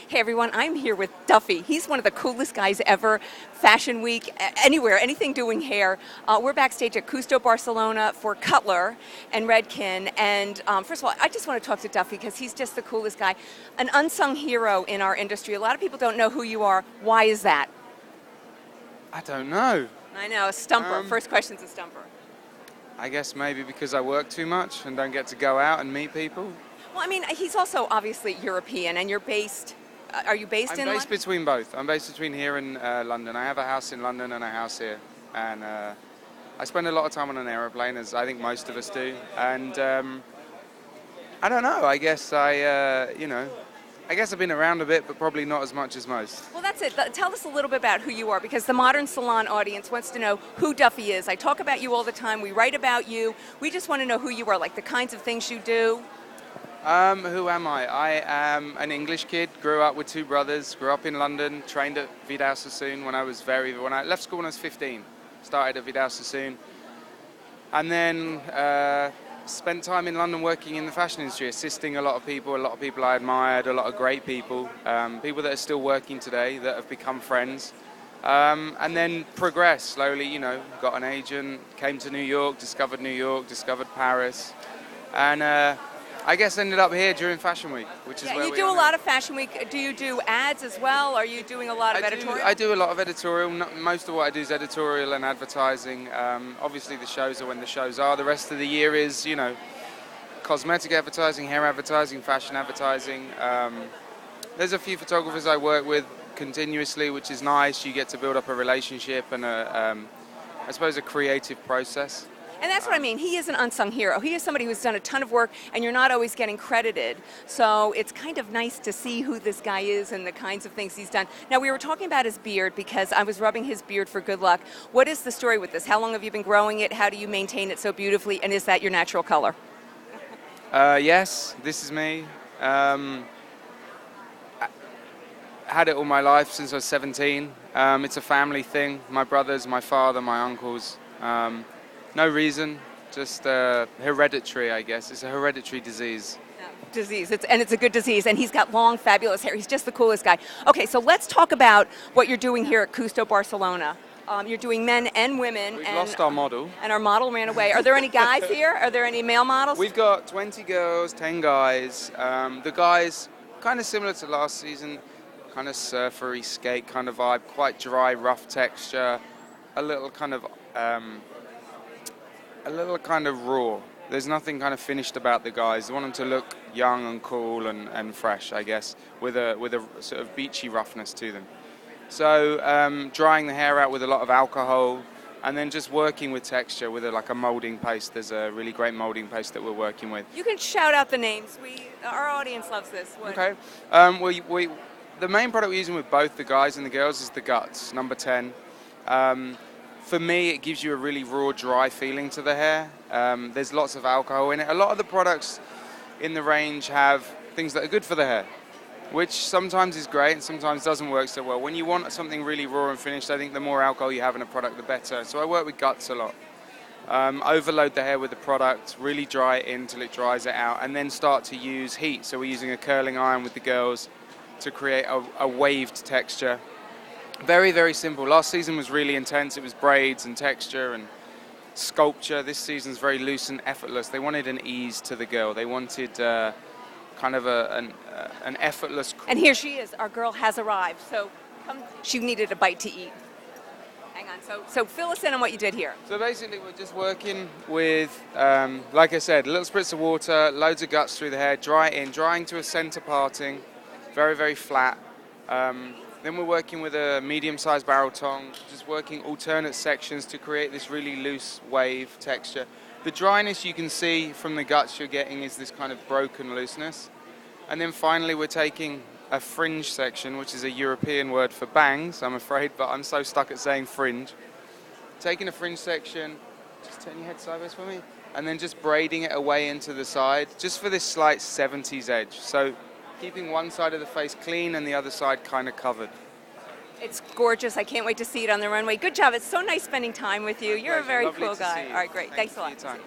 Hey everyone, I'm here with Duffy. He's one of the coolest guys ever. Fashion Week, anywhere, anything doing hair. We're backstage at Custo Barcelona for Cutler and Redken. And first of all, I just want to talk to Duffy because he's just the coolest guy. An unsung hero in our industry. A lot of people don't know who you are. Why is that? I don't know. I know, a stumper. First question's a stumper. I guess maybe because I work too much and don't get to go out and meet people. Well, I mean, he's also obviously European, and you're based. Are you based in London? I'm based between both. I'm based between here and London. I have a house in London and a house here, and I spend a lot of time on an aeroplane, as I think most of us do. And I don't know. I guess I guess I've been around a bit, but probably not as much as most. Well, that's it. Tell us a little bit about who you are, because the modern salon audience wants to know who Duffy is. I talk about you all the time. We write about you. We just want to know who you are, like the kinds of things you do. Who am I? I am an English kid, grew up with two brothers, grew up in London, trained at Vidal Sassoon when I left school when I was 15, started at Vidal Sassoon, and then spent time in London working in the fashion industry, assisting a lot of people I admired, a lot of great people, people that are still working today that have become friends, and then progressed slowly, got an agent, came to New York, discovered Paris, and I guess ended up here during Fashion Week, which is where we are. You do a lot of Fashion Week. Do you do ads as well? Are you doing a lot of editorial? I do a lot of editorial. Most of what I do is editorial and advertising. Obviously, the shows are when the shows are. The rest of the year is, cosmetic advertising, hair advertising, fashion advertising. There's a few photographers I work with continuously, which is nice. You get to build up a relationship and I suppose a creative process. And that's what I mean. He is an unsung hero. He is somebody who's done a ton of work, and you're not always getting credited. So it's kind of nice to see who this guy is and the kinds of things he's done. Now, we were talking about his beard because I was rubbing his beard for good luck. What is the story with this? How long have you been growing it? How do you maintain it so beautifully? And is that your natural color? Yes, this is me. I had it all my life since I was 17. It's a family thing. My brothers, my father, my uncles. No reason, just hereditary, I guess. It's a hereditary disease. It's a good disease, and he's got long, fabulous hair. He's just the coolest guy. Okay, so let's talk about what you're doing here at Custo Barcelona. You're doing men and women. We've lost our model. And our model ran away. Are there any guys here? Are there any male models? We've got 20 girls, 10 guys. The guys, kind of similar to last season, kind of surfery, skate kind of vibe, quite dry, rough texture, a little kind of raw. There's nothing kind of finished about the guys. They want them to look young and cool and fresh, I guess, with a sort of beachy roughness to them. So drying the hair out with a lot of alcohol, and then just working with texture with a molding paste. There's a really great molding paste that we're working with. You can shout out the names. Our audience loves this. Okay. The main product we're using with both the guys and the girls is the Guts, number 10. For me, it gives you a really raw, dry feeling to the hair. There's lots of alcohol in it. A lot of the products in the range have things that are good for the hair, which sometimes is great and sometimes doesn't work so well. When you want something really raw and finished, I think the more alcohol you have in a product, the better. So I work with Guts a lot. Overload the hair with the product, really dry it in until it dries it out, and then start to use heat. So we're using a curling iron with the girls to create a waved texture. Very, very simple. Last season was really intense. It was braids and texture and sculpture. This season's very loose and effortless. They wanted an ease to the girl. They wanted kind of an effortless... And here she is. Our girl has arrived. So she needed a bite to eat. Hang on. So fill us in on what you did here. So basically we're just working with, like I said, a little spritz of water, loads of Guts through the hair, dry it in, drying to a center parting, very, very flat. Then we're working with a medium-sized barrel tong, just working alternate sections to create this really loose wave texture. The dryness you can see from the Guts you're getting is this kind of broken looseness. And then finally we're taking a fringe section, which is a European word for bangs, I'm afraid, but I'm so stuck at saying fringe. Taking a fringe section, just turn your head sideways for me, and then just braiding it away into the side, just for this slight 70s edge. So keeping one side of the face clean and the other side kind of covered. It's gorgeous. I can't wait to see it on the runway. Good job. It's so nice spending time with you. You're a very Lovely cool to guy. see you. All right, great. Thanks a lot. For your time.